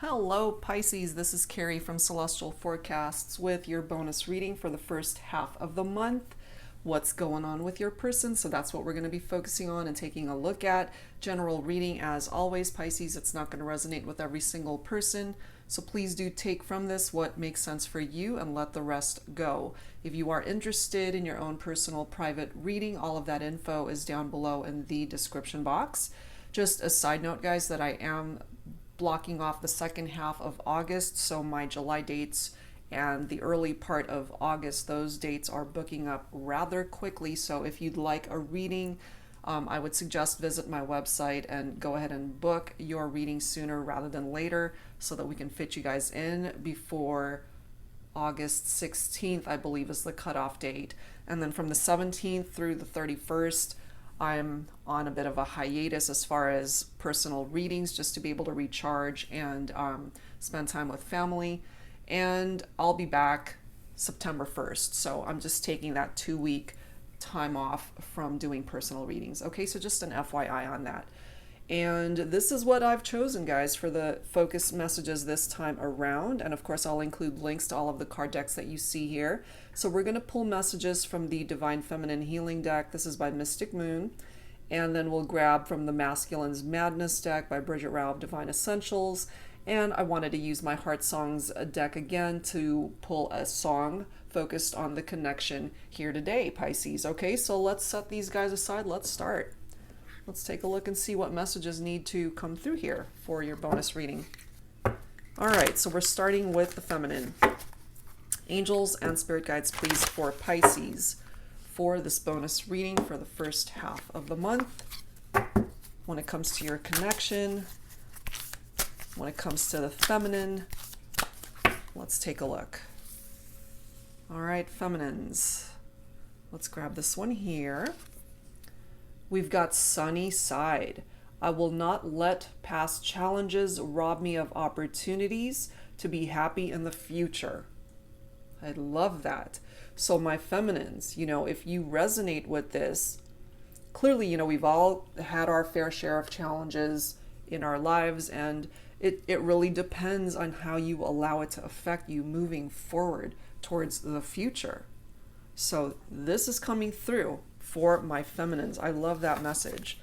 Hello Pisces, this is Carrie from Celestial Forecasts with your bonus reading for the first half of the month. What's going on with your person? So that's what we're going to be focusing on and taking a look at. General reading as always, Pisces, it's not going to resonate with every single person. So please do take from this what makes sense for you and let the rest go. If you are interested in your own personal private reading, all of that info is down below in the description box. Just a side note, guys, that I am blocking off the second half of August, so my July dates and the early part of August, those dates are booking up rather quickly. So if you'd like a reading, I would suggest visit my website and go ahead and book your reading sooner rather than later so that we can fit you guys in before August 16th, I believe, is the cutoff date. And then from the 17th through the 31st, I'm on a bit of a hiatus as far as personal readings, just to be able to recharge and spend time with family. And I'll be back September 1st. So I'm just taking that 2-week time off from doing personal readings. Okay, so just an FYI on that. And this is what I've chosen, guys, for the focus messages this time around. And of course, I'll include links to all of the card decks that you see here. So we're going to pull messages from the Divine Feminine Healing deck. This is by Mystic Moon. And then we'll grab from the Masculine's Madness deck by Bridget Rao of Divine Essentials. And I wanted to use my Heart Songs deck again to pull a song focused on the connection here today, Pisces. Okay, so let's set these guys aside. Let's start. Let's take a look and see what messages need to come through here for your bonus reading. All right, so we're starting with the feminine. Angels and spirit guides, please, for Pisces for this bonus reading for the first half of the month. When it comes to your connection, when it comes to the feminine, let's take a look. All right, feminines. Let's grab this one here. We've got Sunny Side. I will not let past challenges rob me of opportunities to be happy in the future. I love that. So my feminines, if you resonate with this, clearly, we've all had our fair share of challenges in our lives, and it really depends on how you allow it to affect you moving forward towards the future. So this is coming through for my feminines. I love that message.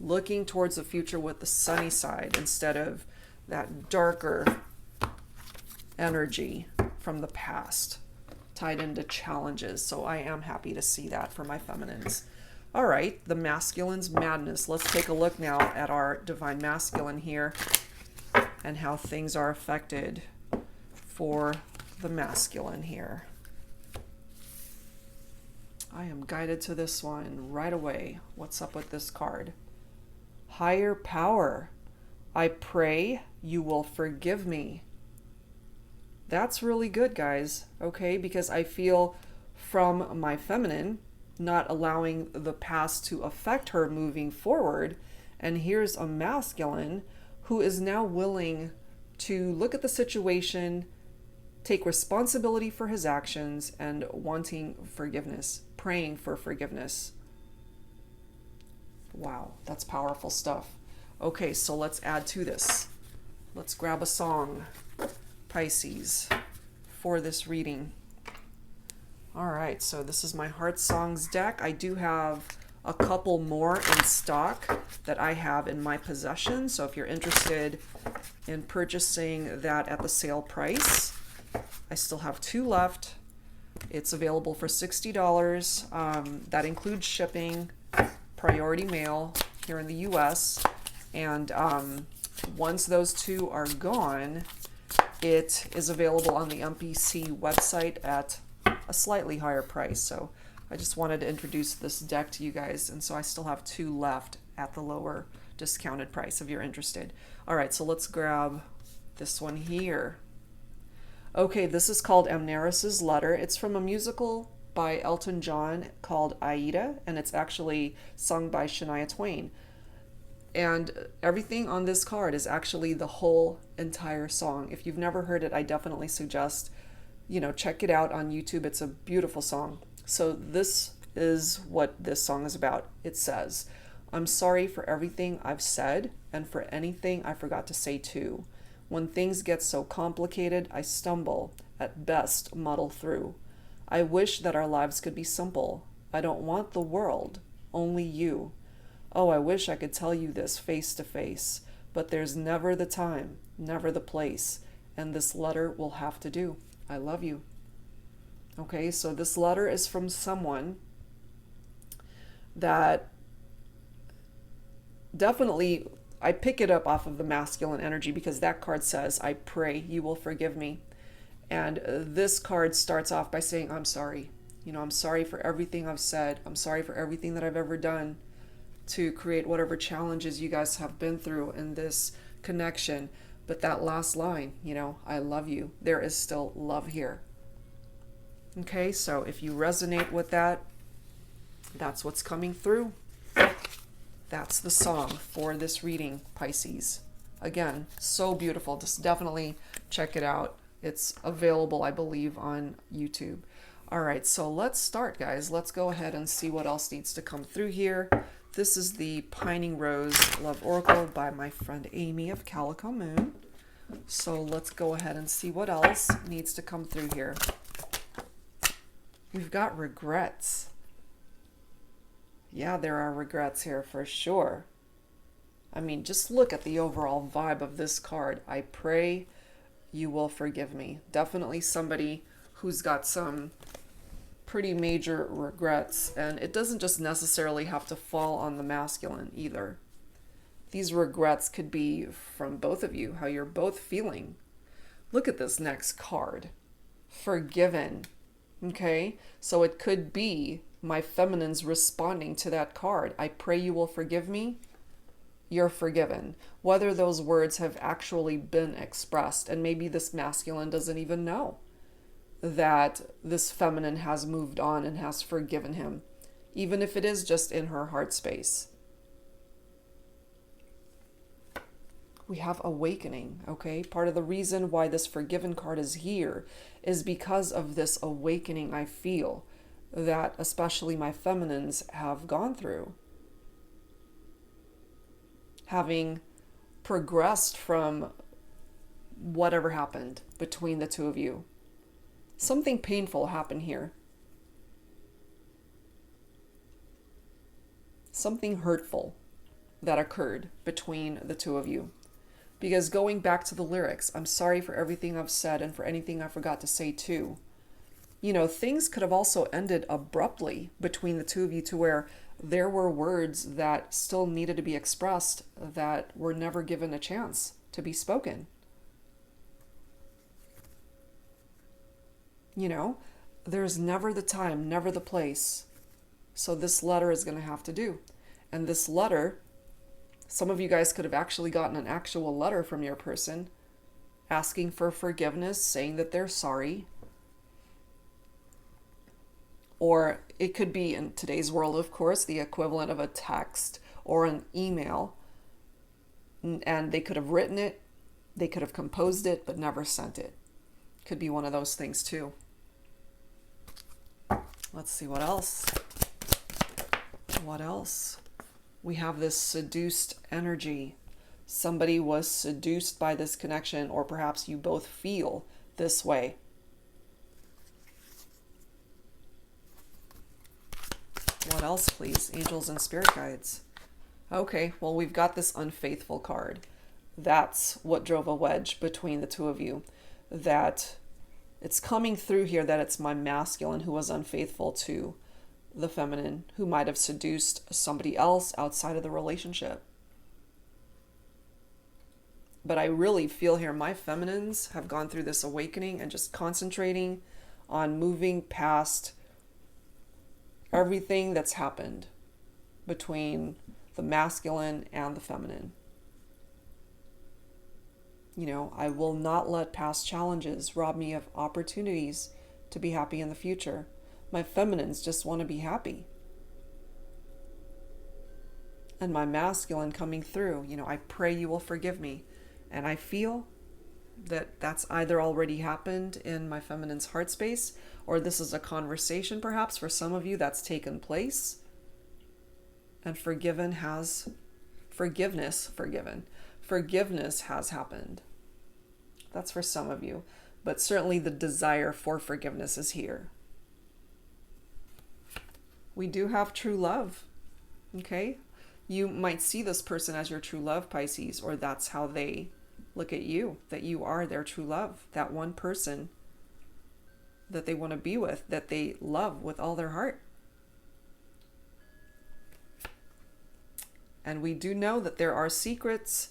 Looking towards the future with the sunny side instead of that darker energy from the past tied into challenges. So I am happy to see that for my feminines. All right, the masculine's madness. Let's take a look now at our divine masculine here and how things are affected for the masculine here. I am guided to this one right away. What's up with this card? Higher power. I pray you will forgive me. That's really good, guys, okay? Because I feel from my feminine not allowing the past to affect her moving forward. And here's a masculine who is now willing to look at the situation, take responsibility for his actions, and wanting forgiveness, praying for forgiveness. Wow, that's powerful stuff. Okay, so let's add to this. Let's grab a song, Pisces, for this reading. All right, so this is my Heart Songs deck. I do have a couple more in stock that I have in my possession. So if you're interested in purchasing that at the sale price, I still have 2 left. It's available for $60. That includes shipping, priority mail here in the US. And once those 2 are gone, it is available on the MPC website at a slightly higher price. So I just wanted to introduce this deck to you guys. And so I still have 2 left at the lower discounted price if you're interested. All right, so let's grab this one here. Okay, this is called Amneris's Letter. It's from a musical by Elton John called Aida, and it's actually sung by Shania Twain. And everything on this card is actually the whole entire song. If you've never heard it, I definitely suggest, check it out on YouTube. It's a beautiful song. So this is what this song is about. It says, I'm sorry for everything I've said and for anything I forgot to say too. When things get so complicated, I stumble, at best muddle through. I wish that our lives could be simple. I don't want the world, only you. Oh, I wish I could tell you this face to face, but there's never the time, never the place, and this letter will have to do. I love you. Okay, so this letter is from someone that definitely, I pick it up off of the masculine energy because that card says, I pray you will forgive me. And this card starts off by saying, I'm sorry. I'm sorry for everything I've said. I'm sorry for everything that I've ever done to create whatever challenges you guys have been through in this connection. But that last line, I love you. There is still love here. Okay, so if you resonate with that, that's what's coming through. That's the song for this reading, Pisces. Again, so beautiful. Just definitely check it out. It's available, I believe, on YouTube. All right, so let's start, guys. Let's go ahead and see what else needs to come through here. This is the Pining Rose Love Oracle by my friend Amy of Calico Moon. So let's go ahead and see what else needs to come through here. We've got regrets. Yeah, there are regrets here for sure. I mean, just look at the overall vibe of this card. I pray you will forgive me. Definitely somebody who's got some pretty major regrets, and it doesn't just necessarily have to fall on the masculine either. These regrets could be from both of you, how you're both feeling. Look at this next card. Forgiven. Okay, so it could be my feminine's responding to that card. I pray you will forgive me. You're forgiven. Whether those words have actually been expressed, and maybe this masculine doesn't even know that this feminine has moved on and has forgiven him, even if it is just in her heart space. We have awakening, okay? Part of the reason why this forgiven card is here is because of this awakening I feel that especially my feminines have gone through. Having progressed from whatever happened between the two of you. Something painful happened here. Something hurtful that occurred between the two of you. Because going back to the lyrics, I'm sorry for everything I've said and for anything I forgot to say too. Things could have also ended abruptly between the two of you to where there were words that still needed to be expressed that were never given a chance to be spoken. There's never the time, never the place. So this letter is going to have to do. And this letter, some of you guys could have actually gotten an actual letter from your person asking for forgiveness, saying that they're sorry. Or it could be, in today's world, of course, the equivalent of a text or an email. And they could have written it, they could have composed it, but never sent it. Could be one of those things too. Let's see what else. What else? We have this seduced energy. Somebody was seduced by this connection, or perhaps you both feel this way. What else, please? Angels and spirit guides. Okay, well, we've got this unfaithful card. That's what drove a wedge between the two of you. That it's coming through here that it's my masculine who was unfaithful to the feminine, who might have seduced somebody else outside of the relationship. But I really feel here my feminines have gone through this awakening and just concentrating on moving past everything that's happened between the masculine and the feminine. I will not let past challenges rob me of opportunities to be happy in the future. My feminines just want to be happy. And my masculine coming through, I pray you will forgive me. And I feel that that's either already happened in my feminine's heart space, or this is a conversation perhaps for some of you that's taken place. And forgiveness has happened. That's for some of you. But certainly the desire for forgiveness is here. We do have true love. Okay? You might see this person as your true love, Pisces, or that's how they look at you, that you are their true love, that one person that they want to be with, that they love with all their heart. And we do know that there are secrets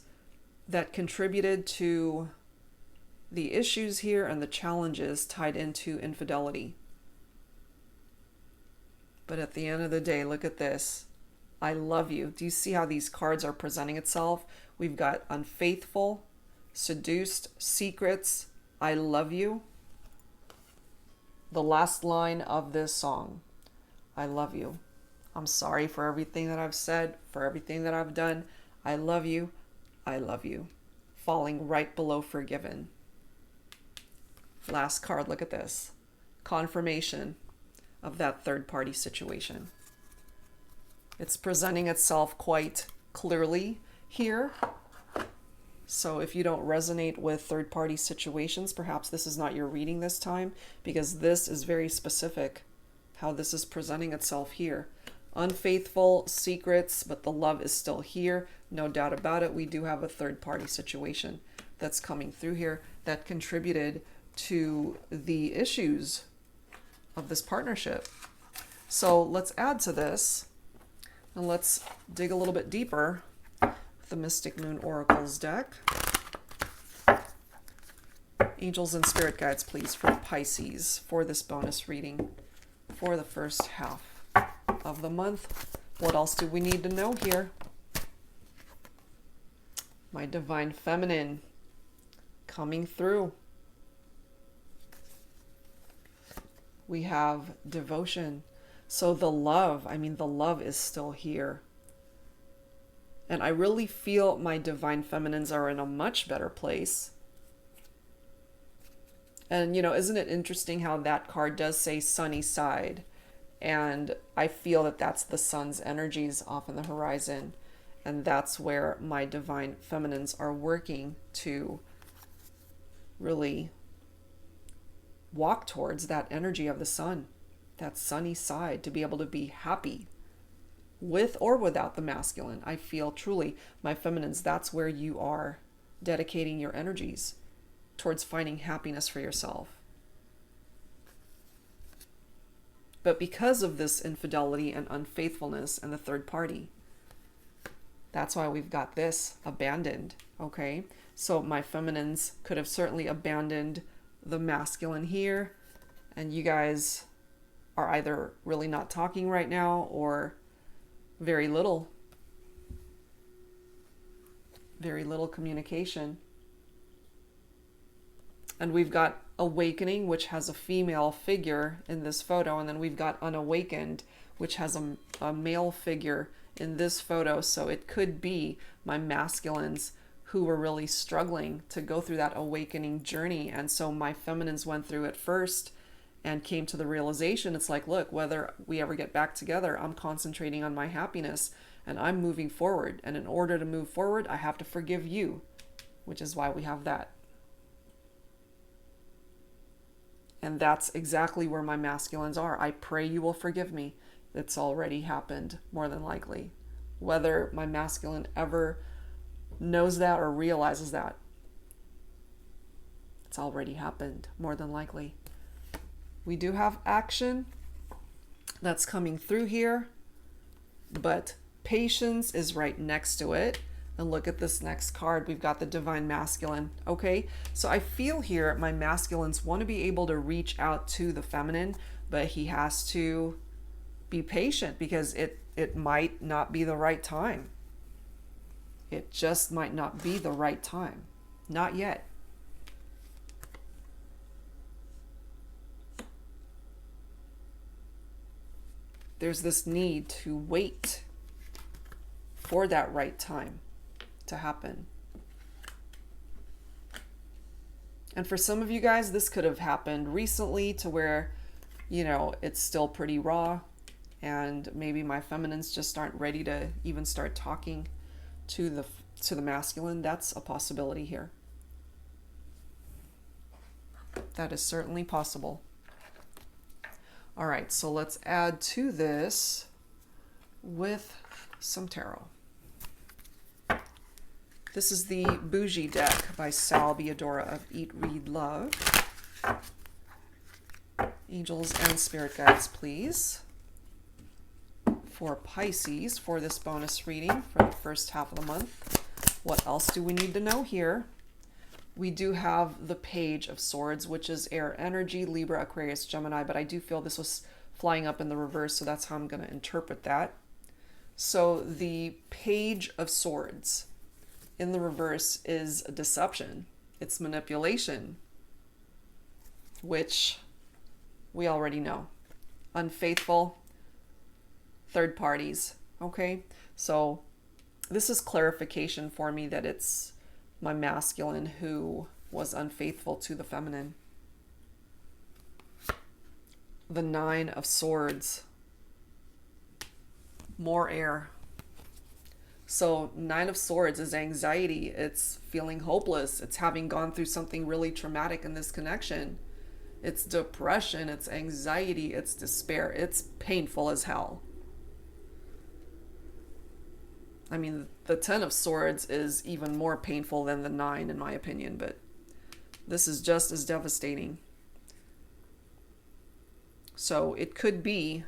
that contributed to the issues here and the challenges tied into infidelity. But at the end of the day, look at this. I love you. Do you see how these cards are presenting itself? We've got unfaithful, seduced, secrets, I love you. The last line of this song, I love you. I'm sorry for everything that I've said, for everything that I've done. I love you. I love you. Falling right below forgiven. Last card, look at this. Confirmation of that third party situation. It's presenting itself quite clearly here. So if you don't resonate with third party situations, perhaps this is not your reading this time, because this is very specific how this is presenting itself here. Unfaithful, secrets, but the love is still here. No doubt about it. We do have a third party situation that's coming through here that contributed to the issues of this partnership. So let's add to this and let's dig a little bit deeper with the Mystic Moon Oracles deck. Angels and spirit guides, please, for Pisces for this bonus reading for the first half of the month. What else do we need to know here? My divine feminine coming through. We have devotion. So the love, the love is still here. And I really feel my divine feminines are in a much better place. And, isn't it interesting how that card does say sunny side? And I feel that that's the sun's energies off in the horizon. And that's where my divine feminines are working to really walk towards that energy of the sun, that sunny side, to be able to be happy with or without the masculine. I feel truly, my feminines, that's where you are dedicating your energies towards finding happiness for yourself. But because of this infidelity and unfaithfulness and the third party, that's why we've got this abandoned, okay? So my feminines could have certainly abandoned the masculine here, and you guys are either really not talking right now or very little communication. And we've got awakening, which has a female figure in this photo, and then we've got unawakened, which has a male figure in this photo. So it could be my masculines who were really struggling to go through that awakening journey. And so my feminines went through it first and came to the realization, it's like, look, whether we ever get back together, I'm concentrating on my happiness and I'm moving forward. And in order to move forward, I have to forgive you, which is why we have that. And that's exactly where my masculines are. I pray you will forgive me. It's already happened, more than likely. Whether my masculine ever knows that or realizes that, it's already happened, more than likely. We do have action that's coming through here, but patience is right next to it. And look at this next card. We've got the divine masculine. Okay, so I feel here my masculines want to be able to reach out to the feminine, but he has to be patient because it might not be the right time. It just might not be the right time. Not yet. There's this need to wait for that right time to happen. And for some of you guys, this could have happened recently to where, it's still pretty raw and maybe my feminines just aren't ready to even start talking to the masculine. That's a possibility here. That is certainly possible. All right, so let's add to this with some tarot. This is the Bougie deck by Sal Biadora of Eat, Read, Love. Angels and spirit guides, please. For Pisces, for this bonus reading for the first half of the month. What else do we need to know here? We do have the Page of Swords, which is air energy, Libra, Aquarius, Gemini, but I do feel this was flying up in the reverse, so that's how I'm going to interpret that. So the Page of Swords in the reverse is deception. It's manipulation, which we already know. Unfaithful, third parties, okay? So this is clarification for me that it's my masculine who was unfaithful to the feminine. The Nine of Swords. More air. So Nine of Swords is anxiety. It's feeling hopeless. It's having gone through something really traumatic in this connection. It's depression. It's anxiety. It's despair. It's painful as hell. I mean, the Ten of Swords is even more painful than the Nine, in my opinion, but this is just as devastating. So it could be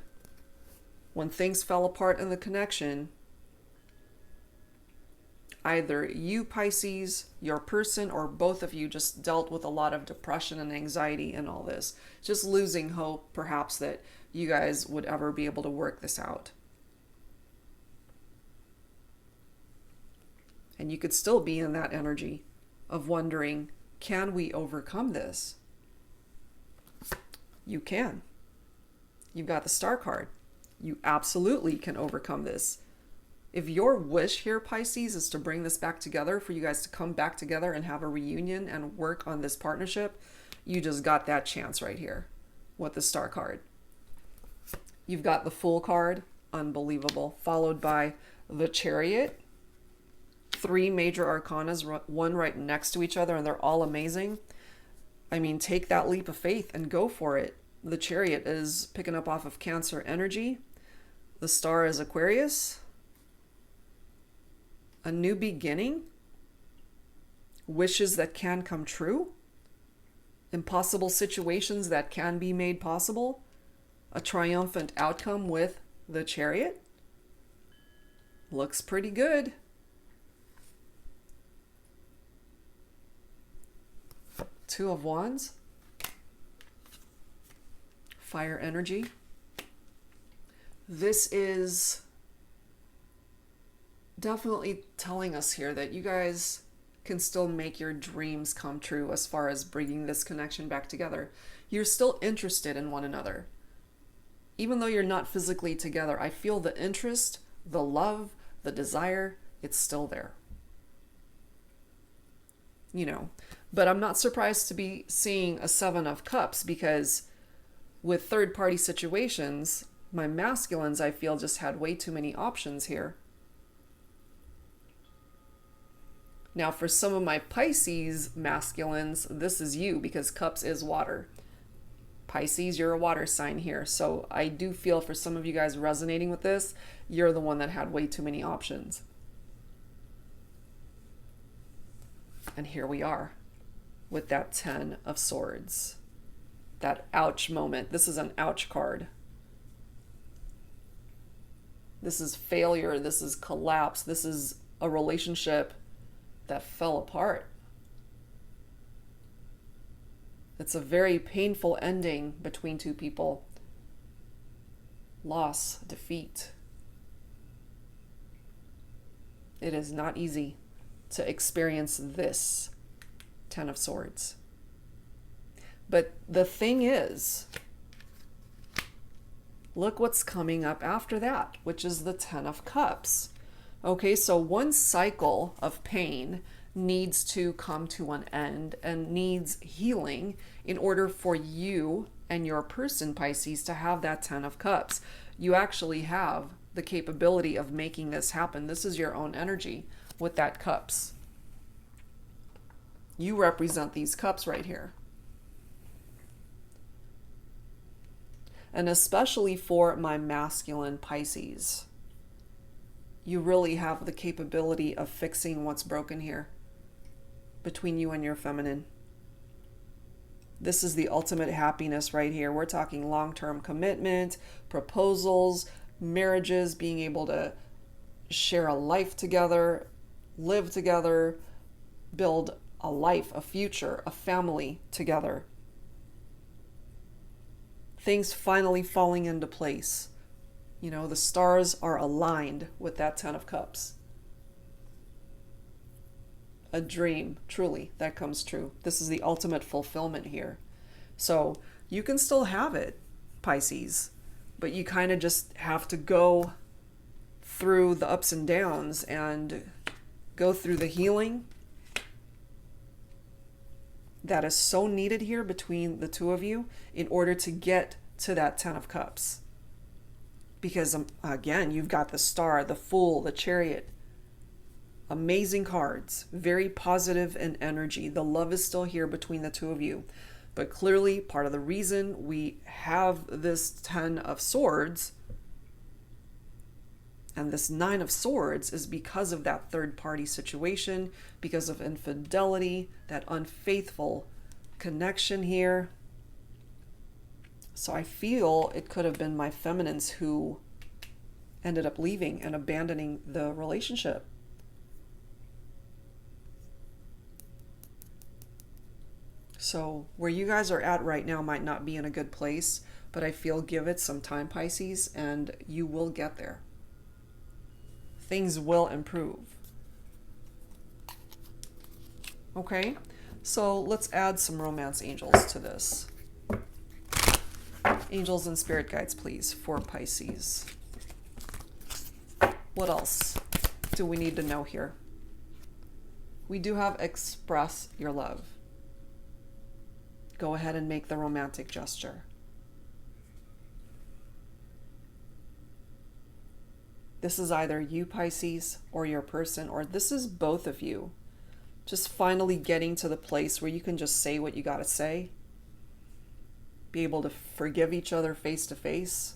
when things fell apart in the connection, either you, Pisces, your person, or both of you just dealt with a lot of depression and anxiety and all this. Just losing hope, perhaps, that you guys would ever be able to work this out. And you could still be in that energy of wondering, can we overcome this? You can. You've got the Star card. You absolutely can overcome this. If your wish here, Pisces, is to bring this back together, for you guys to come back together and have a reunion and work on this partnership, you just got that chance right here with the Star card. You've got the Fool card, unbelievable, followed by the Chariot. 3 major arcanas, one right next to each other, and they're all amazing. I mean, take that leap of faith and go for it. The Chariot is picking up off of Cancer energy. The Star is Aquarius. A new beginning. Wishes that can come true. Impossible situations that can be made possible. A triumphant outcome with the Chariot. Looks pretty good. Two of Wands. Fire energy. This is definitely telling us here that you guys can still make your dreams come true as far as bringing this connection back together. You're still interested in one another. Even though you're not physically together, I feel the interest, the love, the desire, it's still there. You know, but I'm not surprised to be seeing a 7 of Cups, because with third-party situations, my masculines, I feel, just had way too many options here. Now, for some of my Pisces masculines, this is you, because Cups is water. Pisces, you're a water sign here. So I do feel for some of you guys resonating with this, you're the one that had way too many options. And here we are with that 10 of Swords. That ouch moment. This is an ouch card. This is failure. This is collapse. This is a relationship that fell apart. It's a very painful ending between two people. Loss, defeat. It is not easy to experience this 10 of Swords. But the thing is, look what's coming up after that, which is the 10 of Cups. Okay, so one cycle of pain needs to come to an end and needs healing in order for you and your person, Pisces, to have that 10 of Cups. You actually have the capability of making this happen. This is your own energy with that Cups. You represent these cups right here. And especially for my masculine Pisces, you really have the capability of fixing what's broken here between you and your feminine. This is the ultimate happiness right here. We're talking long-term commitment, proposals, marriages, being able to share a life together, live together, build a life, a future, a family together. Things finally falling into place. You know, the stars are aligned with that Ten of Cups. A dream, truly, that comes true. This is the ultimate fulfillment here. So you can still have it, Pisces, but you kind of just have to go through the ups and downs and go through the healing that is so needed here between the two of you in order to get to that Ten of Cups. Because again, you've got the Star, the Fool, the Chariot. Amazing cards, very positive in energy. The love is still here between the two of you. But clearly, part of the reason we have this Ten of Swords and this Nine of Swords is because of that third party situation, because of infidelity, that unfaithful connection here. So I feel it could have been my feminines who ended up leaving and abandoning the relationship. So where you guys are at right now might not be in a good place, but I feel give it some time, Pisces, and you will get there. Things will improve. Okay, so let's add some romance angels to this. Angels and spirit guides, please, for Pisces. What else do we need to know here? We do have express your love. Go ahead and make the romantic gesture. This is either you, Pisces, or your person, or this is both of you. Just finally getting to the place where you can just say what you got to say. Be able to forgive each other face to face.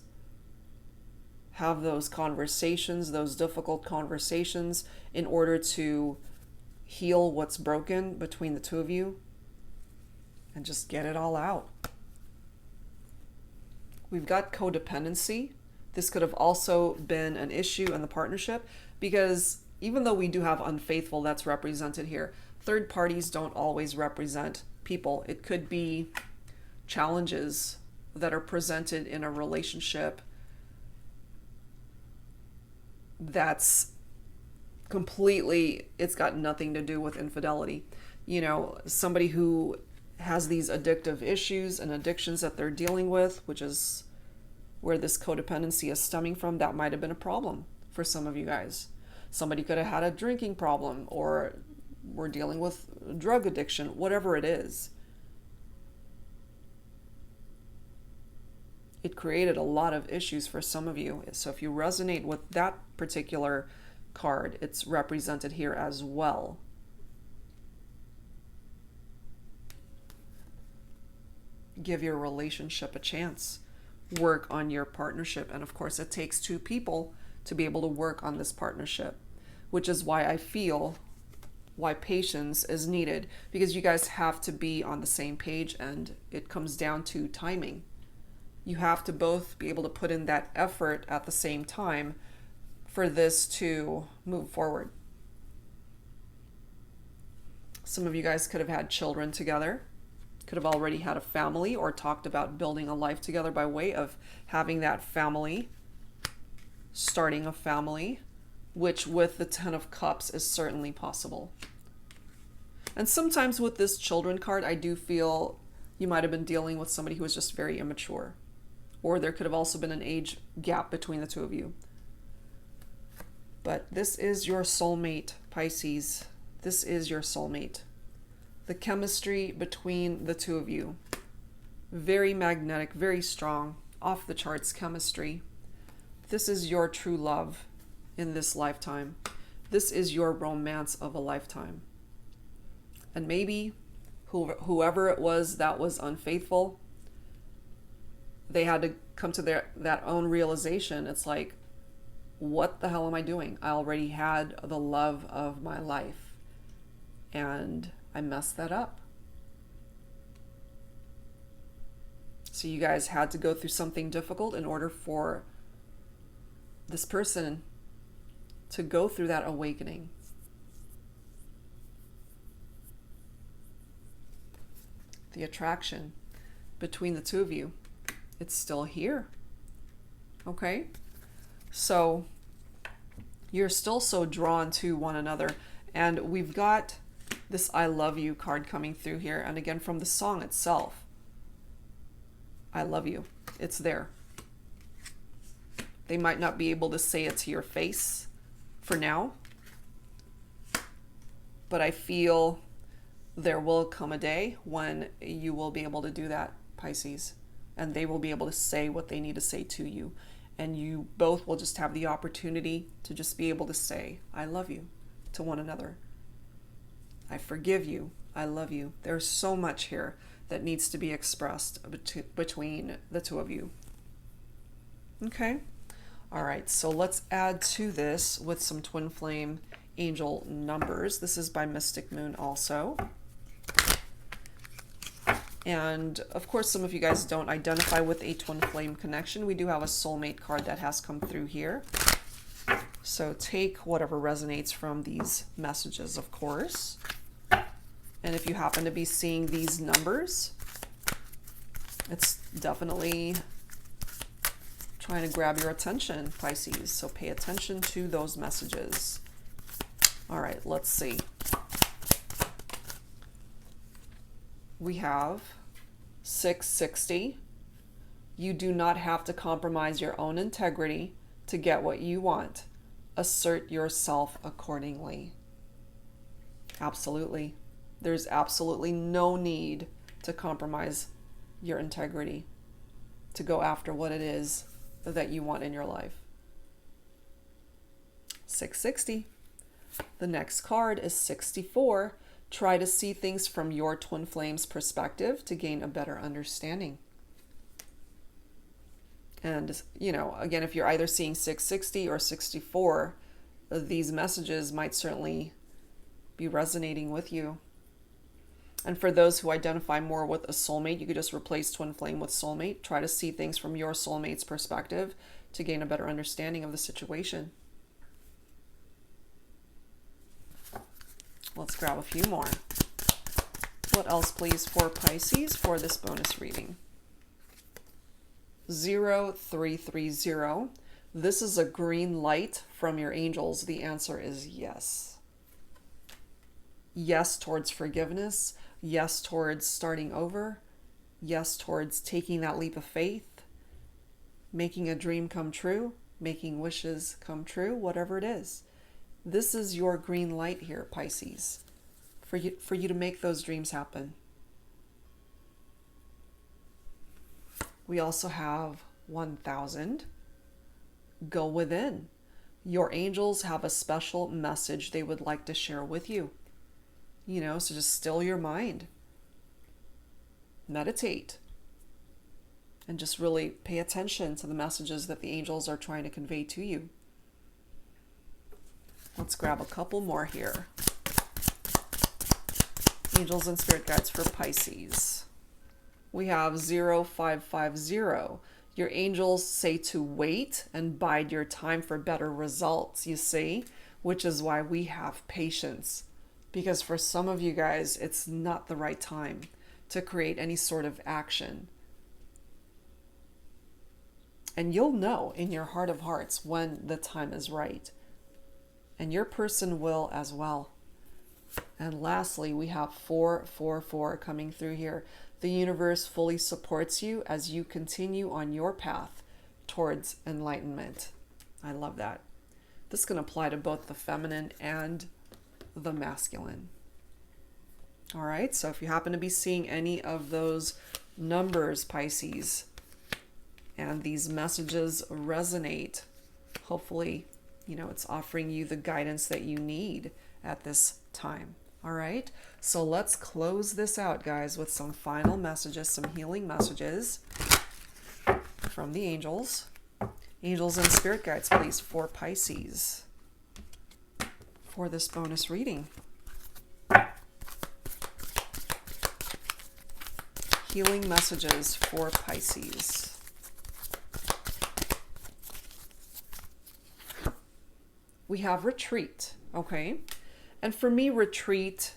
Have those conversations, those difficult conversations, in order to heal what's broken between the two of you. And just get it all out. We've got codependency. This could have also been an issue in the partnership, because even though we do have unfaithful that's represented here, third parties don't always represent people. It could be challenges that are presented in a relationship that's completely, it's got nothing to do with infidelity. You know, somebody who has these addictive issues and addictions that they're dealing with, which is where this codependency is stemming from, that might have been a problem for some of you guys. Somebody could have had a drinking problem, or we're dealing with drug addiction, whatever it is. It created a lot of issues for some of you. So if you resonate with that particular card, it's represented here as well. Give your relationship a chance. Work on your partnership. And of course, it takes two people to be able to work on this partnership, which is why I feel why patience is needed, because you guys have to be on the same page, and it comes down to timing. You have to both be able to put in that effort at the same time for this to move forward. Some of you guys could have had children together, could have already had a family, or talked about building a life together by way of having that family, starting a family, which with the Ten of Cups is certainly possible. And sometimes with this children card, I do feel you might have been dealing with somebody who was just very immature, or there could have also been an age gap between the two of you. But this is your soulmate, Pisces. This is your soulmate. The chemistry between the two of you, very magnetic, very strong, off the charts chemistry. This is your true love in this lifetime. This is your romance of a lifetime. And maybe whoever it was that was unfaithful, they had to come to that own realization. It's like, what the hell am I doing? I already had the love of my life and I messed that up. So you guys had to go through something difficult in order for this person to go through that awakening. The attraction between the two of you, it's still here. Okay? So you're still so drawn to one another. And we've got this I love you card coming through here. And again, from the song itself, I love you. It's there. They might not be able to say it to your face for now, but I feel there will come a day when you will be able to do that, Pisces, and they will be able to say what they need to say to you. And you both will just have the opportunity to just be able to say, I love you to one another. I forgive you. I love you. There's so much here that needs to be expressed between the two of you. Okay. All right. So let's add to this with some twin flame angel numbers. This is by Mystic Moon also. And of course, some of you guys don't identify with a twin flame connection. We do have a soulmate card that has come through here. So take whatever resonates from these messages, of course. And if you happen to be seeing these numbers, it's definitely trying to grab your attention, Pisces. So pay attention to those messages. All right, let's see. We have 660. You do not have to compromise your own integrity to get what you want. Assert yourself accordingly. Absolutely. There's absolutely no need to compromise your integrity to go after what it is that you want in your life. 660. The next card is 64. Try to see things from your twin flame's perspective to gain a better understanding. And, you know, again, if you're either seeing 660 or 64, these messages might certainly be resonating with you. And for those who identify more with a soulmate, you could just replace twin flame with soulmate. Try to see things from your soulmate's perspective to gain a better understanding of the situation. Let's grab a few more. What else, please, for Pisces for this bonus reading? 0330. This is a green light from your angels. The answer is yes. Yes towards forgiveness. Yes towards starting over. Yes towards taking that leap of faith. Making a dream come true. Making wishes come true. Whatever it is. This is your green light here, Pisces, for you to make those dreams happen. We also have 1000. Go within. Your angels have a special message they would like to share with you. You know, so just still your mind. Meditate. And just really pay attention to the messages that the angels are trying to convey to you. Let's grab a couple more here. Angels and spirit guides for Pisces. We have 0550. Your angels say to wait and bide your time for better results, you see, which is why we have patience. Because for some of you guys, it's not the right time to create any sort of action. And you'll know in your heart of hearts when the time is right. And your person will as well. And lastly, we have 444 coming through here. The universe fully supports you as you continue on your path towards enlightenment. I love that. This can apply to both the feminine and the masculine. All right, so if you happen to be seeing any of those numbers, Pisces, and these messages resonate, hopefully, you know, it's offering you the guidance that you need at this time. All right, so let's close this out, guys, with some final messages, some healing messages. from the angels. Angels and spirit guides, please, for Pisces for this bonus reading. Healing messages for Pisces. We have retreat, okay? And for me, retreat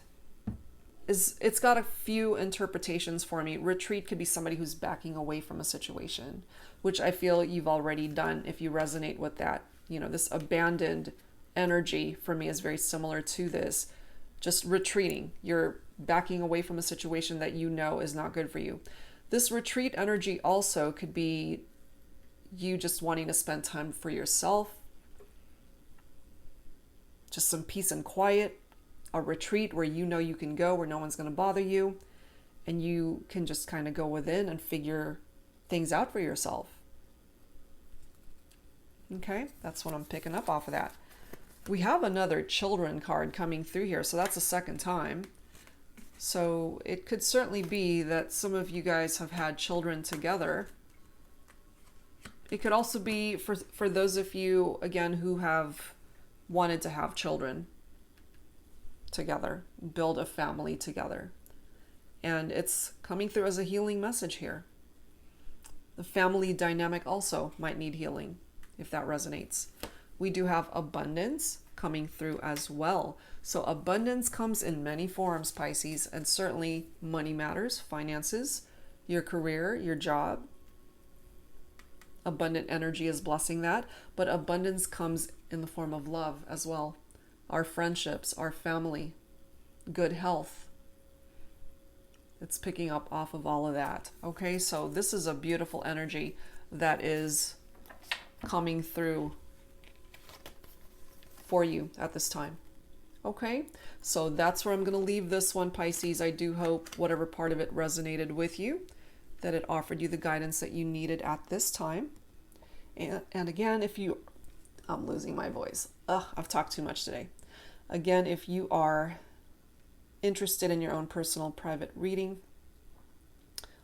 it's got a few interpretations for me. Retreat could be somebody who's backing away from a situation, which I feel you've already done if you resonate with that. You know, this abandoned energy for me is very similar to this. Just retreating. You're backing away from a situation that you know is not good for you. This retreat energy also could be you just wanting to spend time for yourself. Just some peace and quiet. A retreat where you know you can go, where no one's going to bother you, and you can just kind of go within and figure things out for yourself. Okay, that's what I'm picking up off of that. We have another children card coming through here, so that's the second time. So it could certainly be that some of you guys have had children together. It could also be for those of you, again, who have wanted to have children together, build a family together. And it's coming through as a healing message here. The family dynamic also might need healing, if that resonates. We do have abundance coming through as well. So abundance comes in many forms, Pisces, and certainly money matters, finances, your career, your job. Abundant energy is blessing that, but abundance comes in the form of love as well. Our friendships, our family, good health. It's picking up off of all of that. Okay, so this is a beautiful energy that is coming through for you at this time. Okay, so that's where I'm going to leave this one, Pisces. I do hope whatever part of it resonated with you, that it offered you the guidance that you needed at this time. And again, if you... I'm losing my voice. I've talked too much today. Again, if you are interested in your own personal private reading,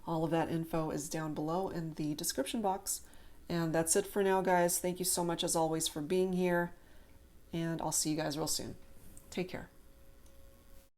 all of that info is down below in the description box. And that's it for now, guys. Thank you so much, as always, for being here. And I'll see you guys real soon. Take care.